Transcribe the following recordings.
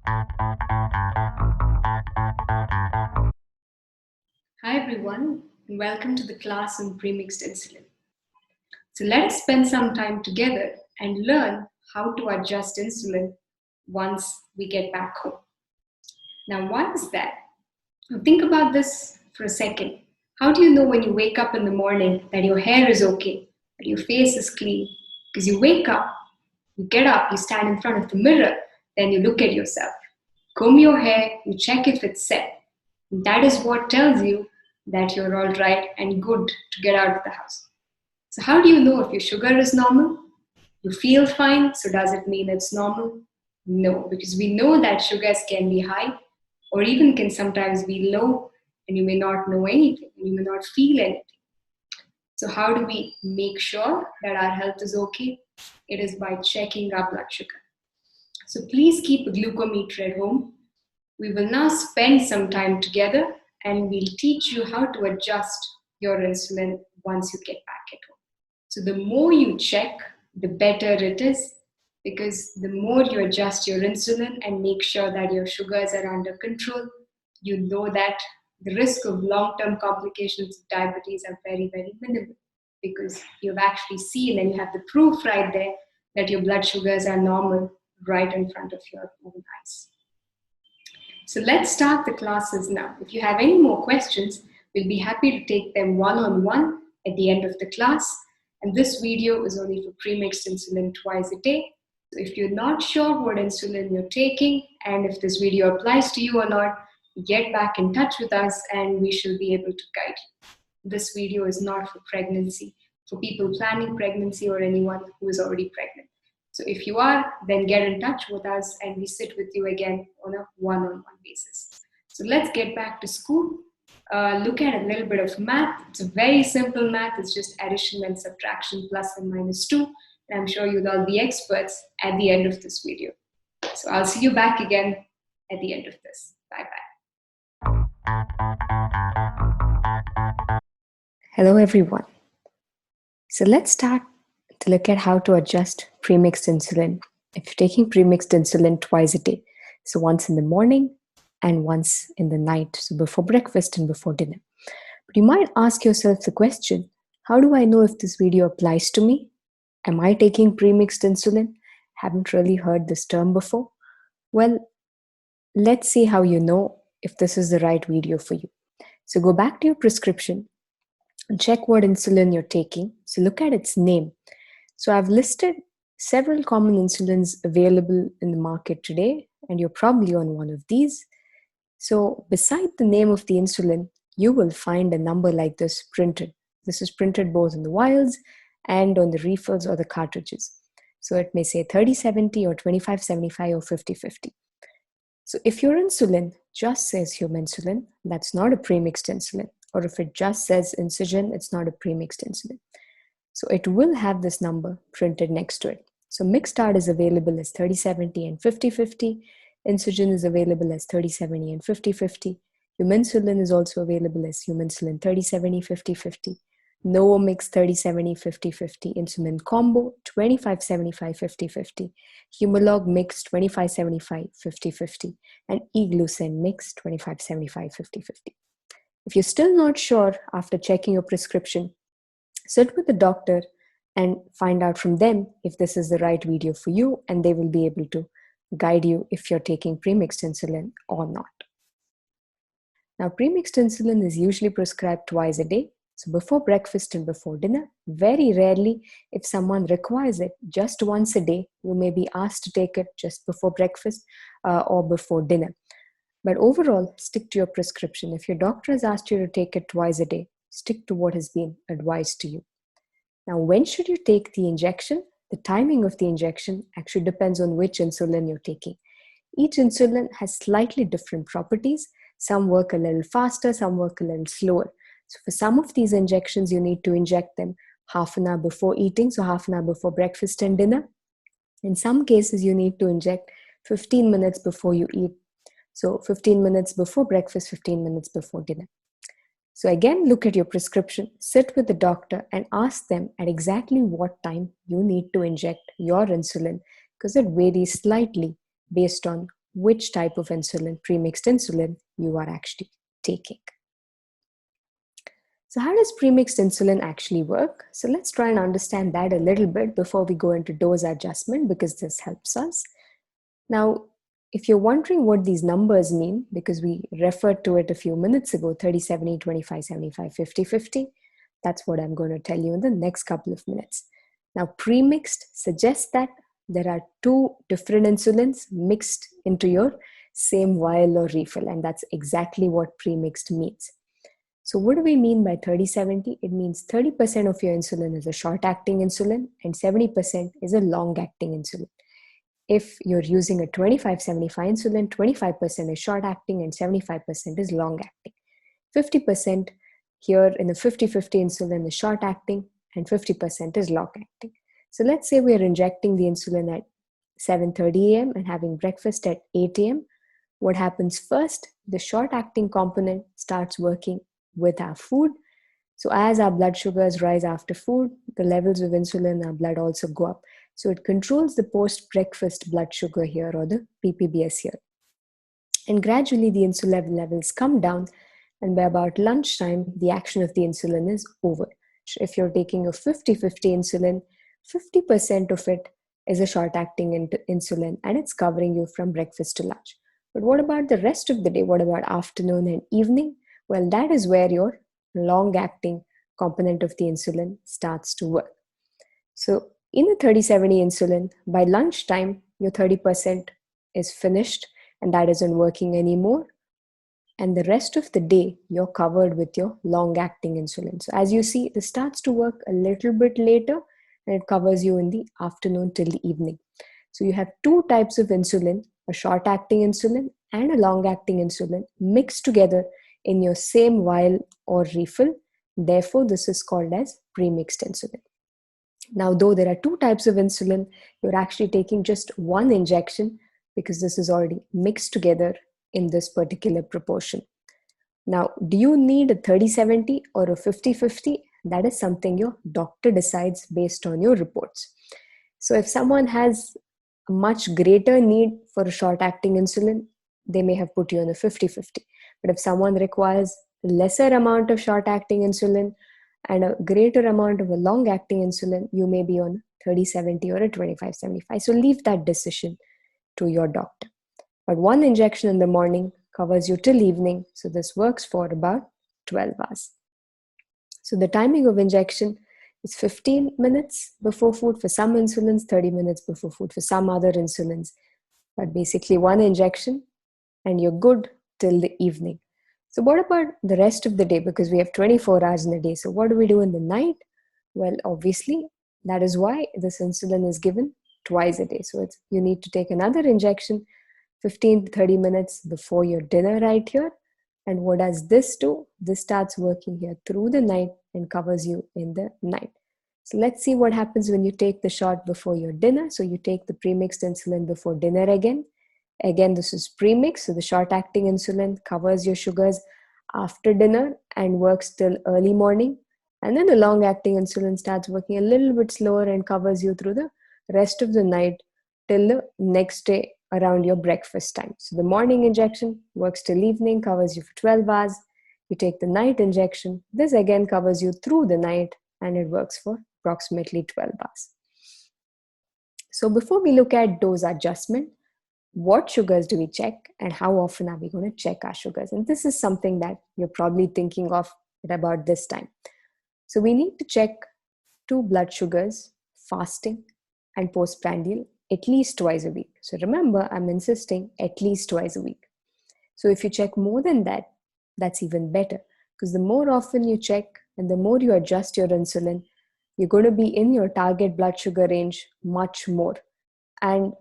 Hi everyone, and welcome to the class on premixed insulin. So let us spend some time together and learn how to adjust insulin once we get back home. Now, why is that? Now, think about this for a second. How do you know when you wake up in the morning that your hair is okay, that your face is clean? Because you wake up, you get up, you stand in front of the mirror, then you look at yourself, comb your hair, you check if it's set. That is what tells you that you're all right and good to get out of the house. So, how do you know if your sugar is normal? You feel fine, so does it mean it's normal? No, because we know that sugars can be high or even can sometimes be low, and you may not know anything, and you may not feel anything. So, how do we make sure that our health is okay? It is by checking our blood sugar. So, please keep a glucometer at home. We will now spend some time together and we'll teach you how to adjust your insulin once you get back at home. So the more you check, the better it is, because the more you adjust your insulin and make sure that your sugars are under control, you know that the risk of long-term complications of diabetes are very, very minimal, because you've actually seen and you have the proof right there that your blood sugars are normal right in front of your own eyes. So let's start the classes now. If you have any more questions, we'll be happy to take them one-on-one at the end of the class. And this video is only for premixed insulin twice a day. So if you're not sure what insulin you're taking and if this video applies to you or not, get back in touch with us and we shall be able to guide you. This video is not for pregnancy, for people planning pregnancy or anyone who is already pregnant. So if you are, then get in touch with us and we sit with you again on a one-on-one basis. So let's get back to school. Look at a little bit of math. It's a very simple math. It's just addition and subtraction, plus and minus 2. And I'm sure you'll all be experts at the end of this video. So I'll see you back again at the end of this. Bye-bye. Hello everyone. So let's start to look at how to adjust premixed insulin. If you're taking premixed insulin twice a day, so once in the morning and once in the night, so before breakfast and before dinner. But you might ask yourself the question, how do I know if this video applies to me? Am I taking premixed insulin? Haven't really heard this term before. Well, let's see how you know if this is the right video for you. So go back to your prescription and check what insulin you're taking. So look at its name. So I've listed several common insulins available in the market today, and you're probably on one of these. So beside the name of the insulin, you will find a number like this printed. This is printed both in the vials and on the refills or the cartridges. So it may say 3070 or 2575 or 5050. So if your insulin just says human insulin, that's not a premixed insulin. Or if it just says insugen, it's not a premixed insulin. So it will have this number printed next to it. So Mixtard is available as 3070 and 5050. Insugen is available as 3070 and 5050. Huminsulin is also available as Huminsulin 3070, 5050. Novomix 3070, 5050. Insulin Combo 2575, 5050. Humalog Mix 2575, 5050. And Eglucin Mix 2575, 5050. If you're still not sure after checking your prescription, sit with the doctor and find out from them if this is the right video for you, and they will be able to guide you if you're taking premixed insulin or not. Now, premixed insulin is usually prescribed twice a day, so before breakfast and before dinner. Very rarely, if someone requires it just once a day, you may be asked to take it just before breakfast or before dinner. But overall, stick to your prescription. If your doctor has asked you to take it twice a day, stick to what has been advised to you. Now, when should you take the injection? The timing of the injection actually depends on which insulin you're taking. Each insulin has slightly different properties. Some work a little faster, some work a little slower. So for some of these injections, you need to inject them half an hour before eating, so half an hour before breakfast and dinner. In some cases, you need to inject 15 minutes before you eat. So 15 minutes before breakfast, 15 minutes before dinner. So again, look at your prescription, sit with the doctor and ask them at exactly what time you need to inject your insulin, because it varies slightly based on which type of insulin, premixed insulin, you are actually taking. So how does premixed insulin actually work? So let's try and understand that a little bit before we go into dose adjustment, because this helps us. Now, if you're wondering what these numbers mean, because we referred to it a few minutes ago, 30-70, 25-75, 50-50, that's what I'm going to tell you in the next couple of minutes. Now, premixed suggests that there are two different insulins mixed into your same vial or refill, and that's exactly what premixed means. So what do we mean by 30-70? It means 30% of your insulin is a short-acting insulin and 70% is a long-acting insulin. If you're using a 25-75 insulin, 25% is short-acting and 75% is long-acting. 50% here in the 50-50 insulin is short-acting and 50% is long-acting. So let's say we're injecting the insulin at 7:30 a.m. and having breakfast at 8 a.m. What happens first? The short-acting component starts working with our food. So as our blood sugars rise after food, the levels of insulin in our blood also go up. So it controls the post-breakfast blood sugar here, or the PPBS here. And gradually the insulin levels come down, and by about lunchtime, the action of the insulin is over. If you're taking a 50-50 insulin, 50% of it is a short-acting insulin, and it's covering you from breakfast to lunch. But what about the rest of the day? What about afternoon and evening? Well, that is where your long-acting component of the insulin starts to work. So in the 30-70 insulin, by lunchtime, your 30% is finished and that isn't working anymore. And the rest of the day, you're covered with your long-acting insulin. So as you see, this starts to work a little bit later and it covers you in the afternoon till the evening. So you have two types of insulin, a short-acting insulin and a long-acting insulin mixed together in your same vial or refill. Therefore, this is called as premixed insulin. Now, though there are two types of insulin, you're actually taking just one injection because this is already mixed together in this particular proportion. Now, do you need a 30-70 or a 50-50? That is something your doctor decides based on your reports. So if someone has a much greater need for a short-acting insulin, they may have put you on a 50-50. But if someone requires a lesser amount of short-acting insulin and a greater amount of a long-acting insulin, you may be on 30-70 or a 25-75. So leave that decision to your doctor. But one injection in the morning covers you till evening. So this works for about 12 hours. So the timing of injection is 15 minutes before food for some insulins, 30 minutes before food for some other insulins. But basically one injection and you're good till the evening. So what about the rest of the day? Because we have 24 hours in a day. So what do we do in the night? Well, obviously, that is why this insulin is given twice a day. So you need to take another injection 15 to 30 minutes before your dinner right here. And what does this do? This starts working here through the night and covers you in the night. So let's see what happens when you take the shot before your dinner. So you take the premixed insulin before dinner again. Again, this is premix, so the short-acting insulin covers your sugars after dinner and works till early morning. And then the long-acting insulin starts working a little bit slower and covers you through the rest of the night till the next day around your breakfast time. So the morning injection works till evening, covers you for 12 hours. You take the night injection. This again covers you through the night and it works for approximately 12 hours. So before we look at dose adjustment, what sugars do we check and how often are we going to check our sugars? And this is something that you're probably thinking of at about this time. So we need to check two blood sugars, fasting and postprandial, at least twice a week. So remember, I'm insisting at least twice a week. So if you check more than that, that's even better, because the more often you check and the more you adjust your insulin, you're going to be in your target blood sugar range much more. And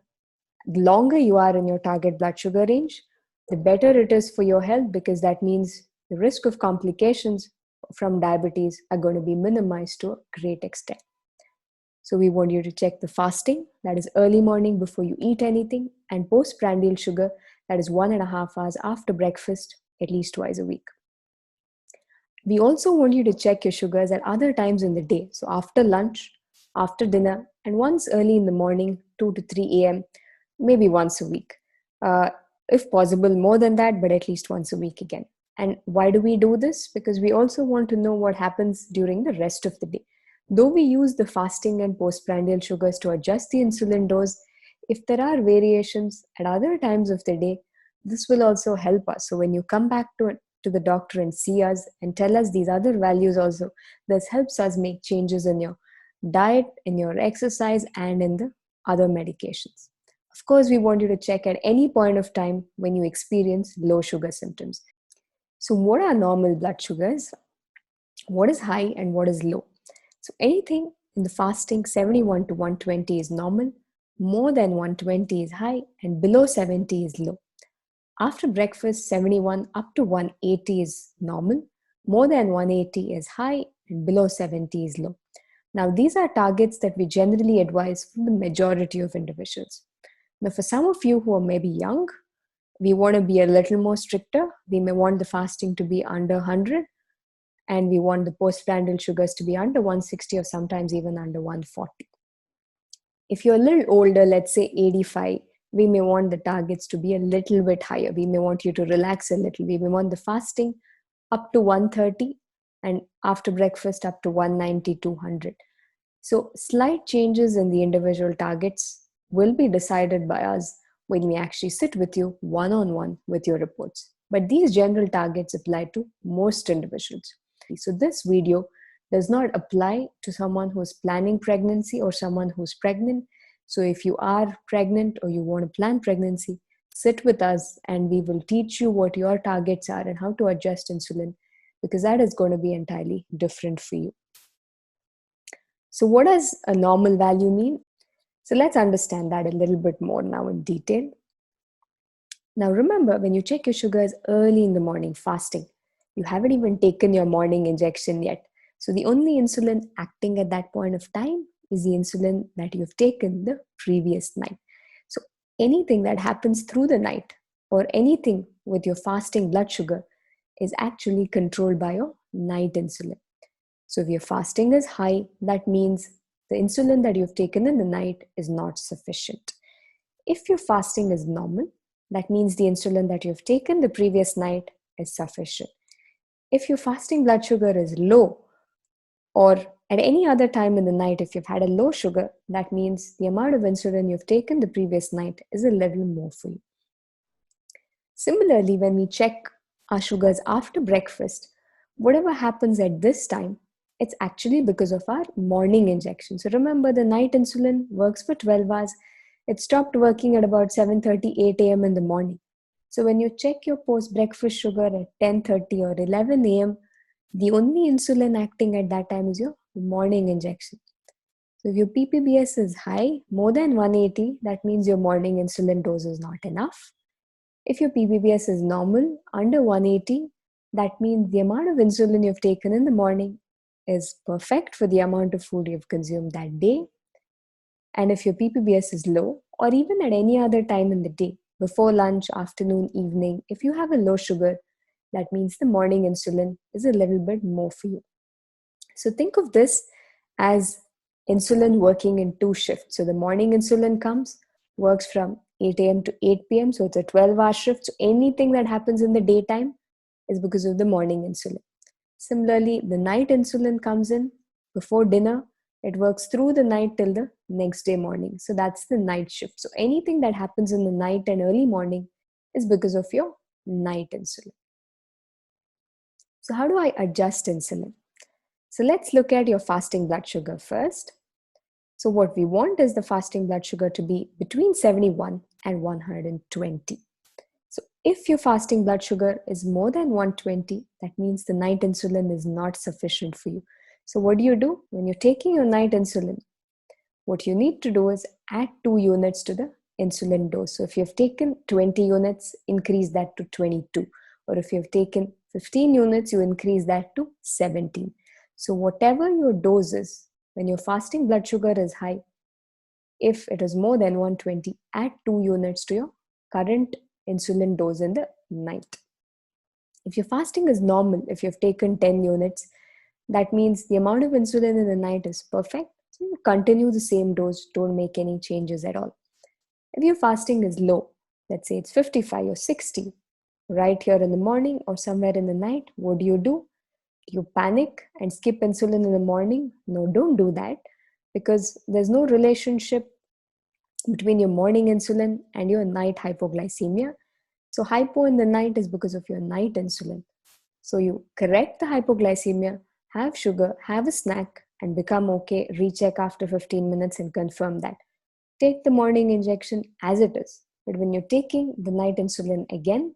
the longer you are in your target blood sugar range, the better it is for your health, because that means the risk of complications from diabetes are going to be minimized to a great extent. So we want you to check the fasting, that is early morning before you eat anything, and postprandial sugar, that is 1.5 hours after breakfast, at least twice a week. We also want you to check your sugars at other times in the day. So after lunch, after dinner, and once early in the morning, 2 to 3 a.m., maybe once a week. if possible more than that, but at least once a week again. And why do we do this? Because we also want to know what happens during the rest of the day. Though we use the fasting and postprandial sugars to adjust the insulin dose, if there are variations at other times of the day, this will also help us. So when you come back to the doctor and see us and tell us these other values also, this helps us make changes in your diet, in your exercise, and in the other medications. Of course, we want you to check at any point of time when you experience low sugar symptoms. So, what are normal blood sugars? What is high and what is low? So, anything in the fasting 71 to 120 is normal, more than 120 is high, and below 70 is low. After breakfast, 71 up to 180 is normal, more than 180 is high, and below 70 is low. Now, these are targets that we generally advise for the majority of individuals. Now, for some of you who are maybe young, we want to be a little more stricter. We may want the fasting to be under 100, and we want the postprandial sugars to be under 160 or sometimes even under 140. If you're a little older, let's say 85, we may want the targets to be a little bit higher. We may want you to relax a little. We may want the fasting up to 130 and after breakfast up to 190, 200. So slight changes in the individual targets will be decided by us when we actually sit with you one-on-one with your reports. But these general targets apply to most individuals. So this video does not apply to someone who's planning pregnancy or someone who's pregnant. So if you are pregnant or you want to plan pregnancy, sit with us and we will teach you what your targets are and how to adjust insulin, because that is going to be entirely different for you. So what does a normal value mean? So let's understand that a little bit more now in detail. Now remember, when you check your sugars early in the morning fasting, you haven't even taken your morning injection yet. So the only insulin acting at that point of time is the insulin that you've taken the previous night. So anything that happens through the night or anything with your fasting blood sugar is actually controlled by your night insulin. So if your fasting is high, that means the insulin that you've taken in the night is not sufficient. If your fasting is normal, that means the insulin that you've taken the previous night is sufficient. If your fasting blood sugar is low, or at any other time in the night, if you've had a low sugar, that means the amount of insulin you've taken the previous night is a little more for you. Similarly, when we check our sugars after breakfast, whatever happens at this time, it's actually because of our morning injection. So remember, the night insulin works for 12 hours. It stopped working at about 7:30, 8 a.m. in the morning. So when you check your post-breakfast sugar at 10:30 or 11 a.m., the only insulin acting at that time is your morning injection. So if your PPBS is high, more than 180, that means your morning insulin dose is not enough. If your PPBS is normal, under 180, that means the amount of insulin you've taken in the morning is perfect for the amount of food you've consumed that day. And if your PPBS is low, or even at any other time in the day, before lunch, afternoon, evening, if you have a low sugar, that means the morning insulin is a little bit more for you. So think of this as insulin working in two shifts. So the morning insulin works from 8 a.m. to 8 p.m. So it's a 12-hour shift. So anything that happens in the daytime is because of the morning insulin. Similarly, the night insulin comes in before dinner. It works through the night till the next day morning. So that's the night shift. So anything that happens in the night and early morning is because of your night insulin. So how do I adjust insulin? So let's look at your fasting blood sugar first. So what we want is the fasting blood sugar to be between 71 and 120. So if your fasting blood sugar is more than 120, that means the night insulin is not sufficient for you. So what do? When you're taking your night insulin, what you need to do is add 2 units to the insulin dose. So if you've taken 20 units, increase that to 22. Or if you've taken 15 units, you increase that to 17. So whatever your dose is, when your fasting blood sugar is high, if it is more than 120, add 2 units to your current insulin dose in the night. If your fasting is normal, if you've taken 10 units, that means the amount of insulin in the night is perfect. So you continue the same dose, don't make any changes at all. If your fasting is low, let's say it's 55 or 60, right here in the morning or somewhere in the night, what do? Do you panic and skip insulin in the morning? No, don't do that, because there's no relationship between your morning insulin and your night hypoglycemia. So hypo in the night is because of your night insulin. So you correct the hypoglycemia, have sugar, have a snack, and become okay. Recheck after 15 minutes and confirm that. Take the morning injection as it is. But when you're taking the night insulin again,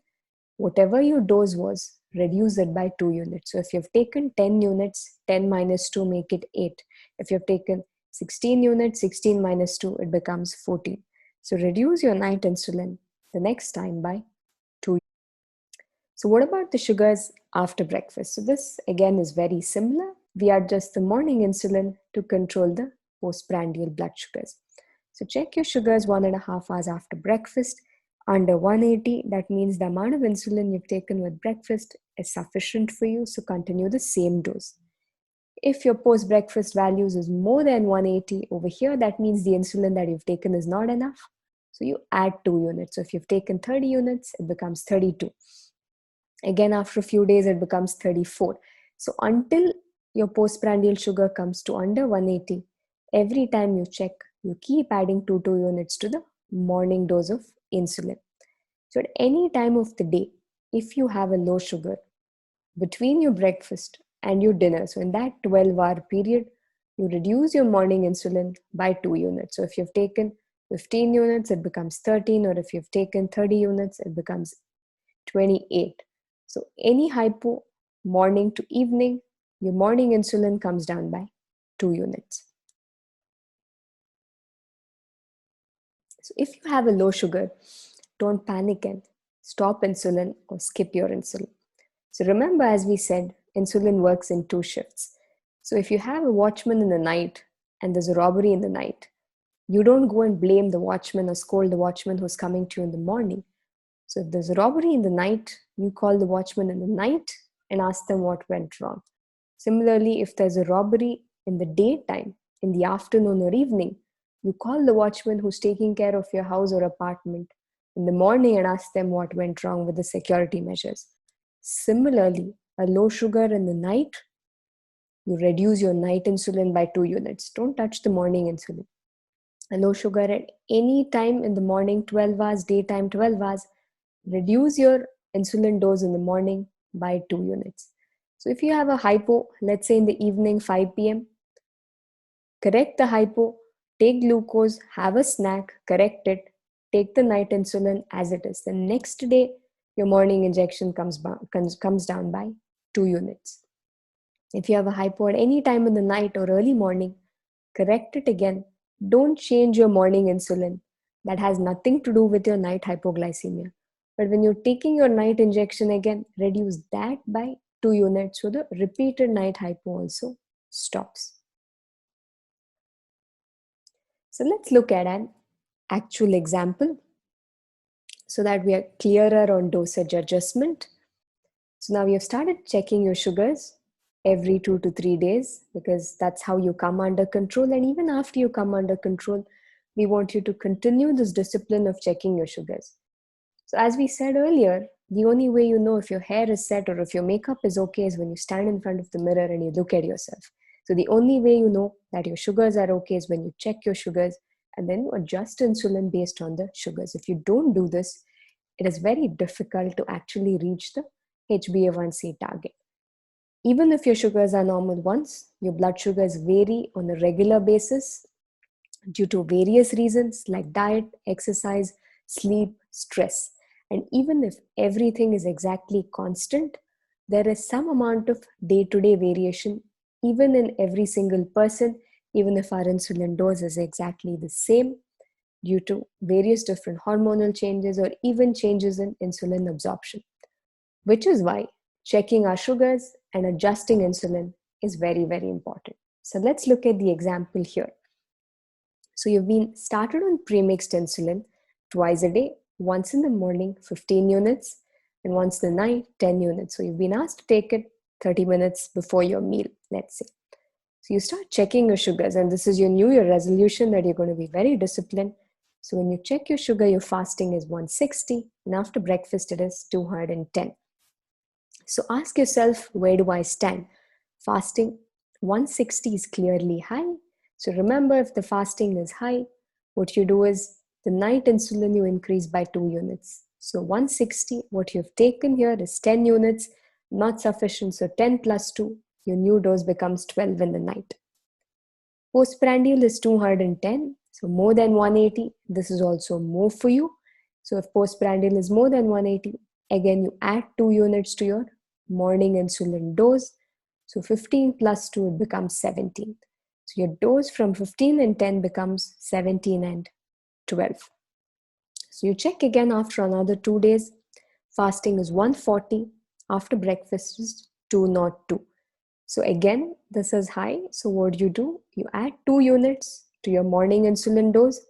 whatever your dose was, reduce it by 2 units. So if you've taken 10 units, 10 minus 2 make it 8. If you've taken 16 units, 16 minus 2, it becomes 14. So reduce your night insulin the next time by 2. So what about the sugars after breakfast? So this again is very similar. We adjust the morning insulin to control the postprandial blood sugars. So check your sugars 1.5 hours after breakfast. Under 180, that means the amount of insulin you've taken with breakfast is sufficient for you, so continue the same dose. If your post-breakfast values is more than 180 over here, that means the insulin that you've taken is not enough. So you add 2 units. So if you've taken 30 units, it becomes 32. Again, after a few days, it becomes 34. So until your postprandial sugar comes to under 180, every time you check, you keep adding 2 units to the morning dose of insulin. So at any time of the day, if you have a low sugar between your breakfast and your dinner, so in that 12-hour period, you reduce your morning insulin by 2 units. So if you've taken 15 units, it becomes 13, or if you've taken 30 units, it becomes 28. So any hypo, morning to evening, your morning insulin comes down by 2 units. So if you have a low sugar, don't panic and stop insulin or skip your insulin. So remember, as we said, insulin works in 2 shifts. So if you have a watchman in the night and there's a robbery in the night, you don't go and blame the watchman or scold the watchman who's coming to you in the morning. So if there's a robbery in the night, you call the watchman in the night and ask them what went wrong. Similarly, if there's a robbery in the daytime, in the afternoon or evening, you call the watchman who's taking care of your house or apartment in the morning and ask them what went wrong with the security measures. Similarly, a low sugar in the night, you reduce your night insulin by 2 units. Don't touch the morning insulin. A low sugar at any time in the morning, 12 hours, daytime 12 hours, reduce your insulin dose in the morning by 2 units. So if you have a hypo, let's say in the evening 5 p.m., correct the hypo, take glucose, have a snack, correct it, take the night insulin as it is. The next day, your morning injection comes down by 2 units. If you have a hypo at any time in the night or early morning, correct it again. Don't change your morning insulin. That has nothing to do with your night hypoglycemia. But when you're taking your night injection again, reduce that by 2 units so the repeated night hypo also stops. So let's look at an actual example so that we are clearer on dosage adjustment. So now you've started checking your sugars every 2 to 3 days, because that's how you come under control. And even after you come under control, we want you to continue this discipline of checking your sugars. So as we said earlier, the only way you know if your hair is set or if your makeup is okay is when you stand in front of the mirror and you look at yourself. So the only way you know that your sugars are okay is when you check your sugars and then you adjust insulin based on the sugars. If you don't do this, it is very difficult to actually reach the HbA1c target. Even if your sugars are normal once, your blood sugars vary on a regular basis due to various reasons like diet, exercise, sleep, stress. And even if everything is exactly constant, there is some amount of day-to-day variation even in every single person, even if our insulin dose is exactly the same due to various different hormonal changes or even changes in insulin absorption. Which is why checking our sugars and adjusting insulin is very, very important. So let's look at the example here. So you've been started on premixed insulin twice a day, once in the morning, 15 units, and once in the night, 10 units. So you've been asked to take it 30 minutes before your meal, let's say. So you start checking your sugars, and this is your New Year resolution that you're going to be very disciplined. So when you check your sugar, your fasting is 160, and after breakfast it is 210. So ask yourself, where do I stand? Fasting 160 is clearly high. So remember, if the fasting is high, what you do is the night insulin you increase by 2 units. So 160, what you've taken here is 10 units, not sufficient. So 10 plus 2, your new dose becomes 12 in the night. Postprandial is 210, so more than 180. This is also more for you. So if postprandial is more than 180, again you add 2 units to your morning insulin dose. So 15 plus 2, it becomes 17. So your dose from 15 and 10 becomes 17 and 12. So you check again after another 2 days. Fasting is 140. After breakfast is 202. So again, this is high. So what do? You add 2 units to your morning insulin dose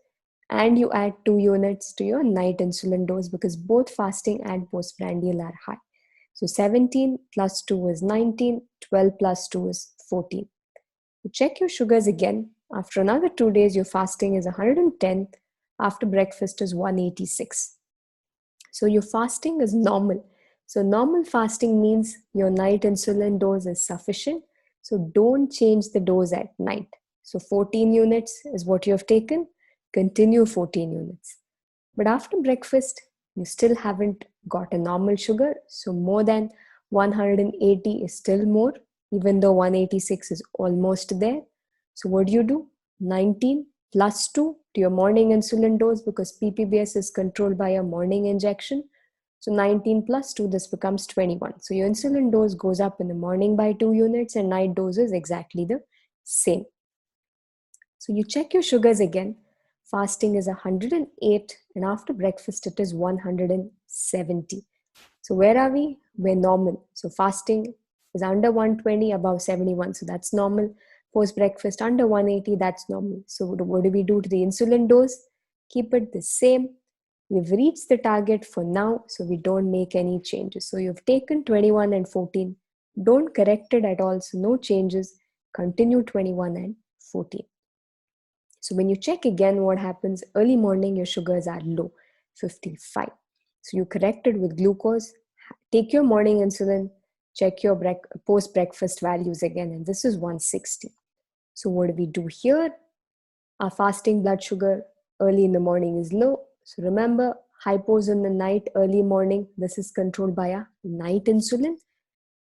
and you add 2 units to your night insulin dose because both fasting and postprandial are high. So 17 plus 2 is 19, 12 plus 2 is 14. You check your sugars again. After another 2 days, your fasting is 110. After breakfast is 186. So your fasting is normal. So normal fasting means your night insulin dose is sufficient. So don't change the dose at night. So 14 units is what you have taken. Continue 14 units. But after breakfast, you still haven't got a normal sugar. So more than 180 is still more, even though 186 is almost there. So what do? 19 plus 2 to your morning insulin dose because PPBS is controlled by a morning injection. So 19 plus 2, this becomes 21. So your insulin dose goes up in the morning by 2 units and night dose is exactly the same. So you check your sugars again. Fasting is 108 and after breakfast it is 170. So where are we? We're normal. So fasting is under 120, above 71. So that's normal. Post breakfast under 180, that's normal. So what do we do to the insulin dose? Keep it the same. We've reached the target for now, so we don't make any changes. So you've taken 21 and 14. Don't correct it at all. So no changes. Continue 21 and 14. So when you check again, what happens? Early morning, your sugars are low, 55. So you correct it with glucose. Take your morning insulin, check your post-breakfast values again, and this is 160. So what do we do here? Our fasting blood sugar early in the morning is low. So remember, hypos in the night, early morning, this is controlled by our night insulin.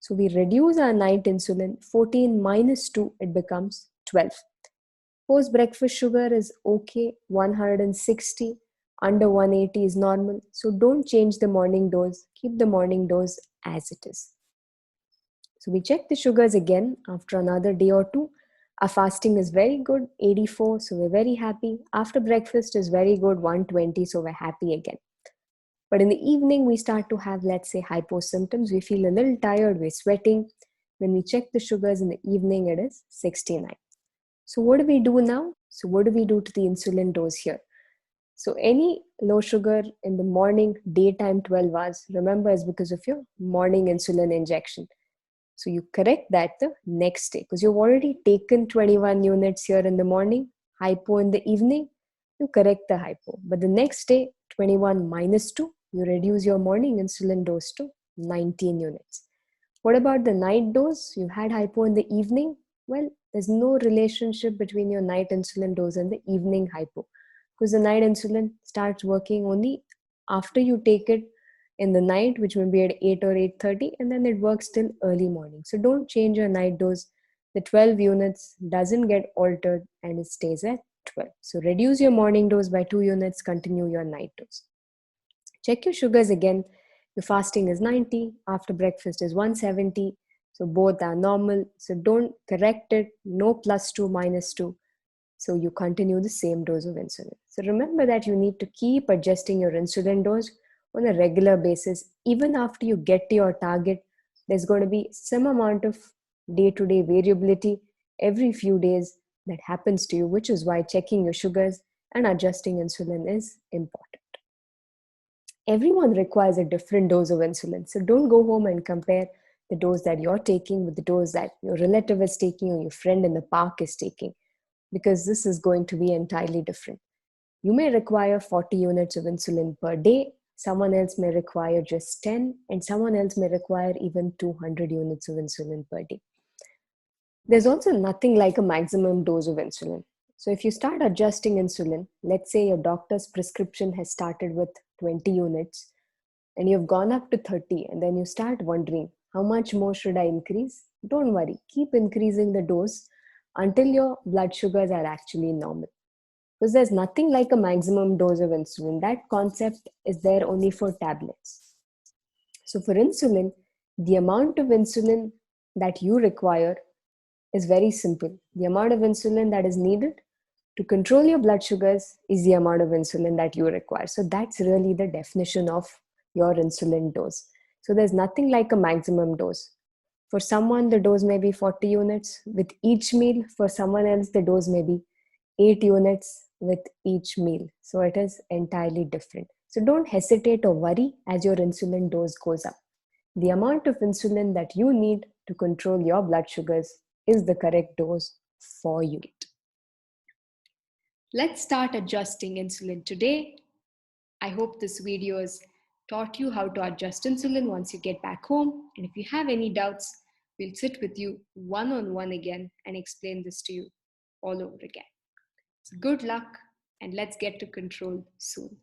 So we reduce our night insulin, 14 minus 2, it becomes 12. Post breakfast sugar is okay, 160. Under 180 is normal. So don't change the morning dose. Keep the morning dose as it is. So we check the sugars again after another day or two. Our fasting is very good, 84. So we're very happy. After breakfast is very good, 120. So we're happy again. But in the evening, we start to have, let's say, hypo symptoms. We feel a little tired, we're sweating. When we check the sugars in the evening, it is 69. So what do we do now? So what do we do to the insulin dose here? So any low sugar in the morning, daytime 12 hours, remember is because of your morning insulin injection. So you correct that the next day because you've already taken 21 units here in the morning, hypo in the evening, you correct the hypo. But the next day, 21 minus 2, you reduce your morning insulin dose to 19 units. What about the night dose? You had hypo in the evening. Well, there's no relationship between your night insulin dose and the evening hypo because the night insulin starts working only after you take it in the night, which may be at 8 or 8:30, and then it works till early morning. So don't change your night dose. The 12 units doesn't get altered and it stays at 12. So reduce your morning dose by 2 units, continue your night dose. Check your sugars again. Your fasting is 90, after breakfast is 170. So both are normal. So don't correct it. No plus 2, minus 2. So you continue the same dose of insulin. So remember that you need to keep adjusting your insulin dose on a regular basis. Even after you get to your target, there's going to be some amount of day-to-day variability every few days that happens to you, which is why checking your sugars and adjusting insulin is important. Everyone requires a different dose of insulin. So don't go home and compare the dose that you're taking with the dose that your relative is taking or your friend in the park is taking, because this is going to be entirely different. You may require 40 units of insulin per day, someone else may require just 10, and someone else may require even 200 units of insulin per day. There's also nothing like a maximum dose of insulin. So if you start adjusting insulin, let's say your doctor's prescription has started with 20 units and you've gone up to 30, and then you start wondering, how much more should I increase? Don't worry, keep increasing the dose until your blood sugars are actually normal. Because there's nothing like a maximum dose of insulin. That concept is there only for tablets. So for insulin, the amount of insulin that you require is very simple. The amount of insulin that is needed to control your blood sugars is the amount of insulin that you require. So that's really the definition of your insulin dose. So there's nothing like a maximum dose. For someone, the dose may be 40 units with each meal. For someone else, the dose may be 8 units with each meal. So it is entirely different. So don't hesitate or worry as your insulin dose goes up. The amount of insulin that you need to control your blood sugars is the correct dose for you. Let's start adjusting insulin today. I hope this video has taught you how to adjust insulin once you get back home. And if you have any doubts, we'll sit with you one-on-one again and explain this to you all over again. So good luck, and let's get to control soon.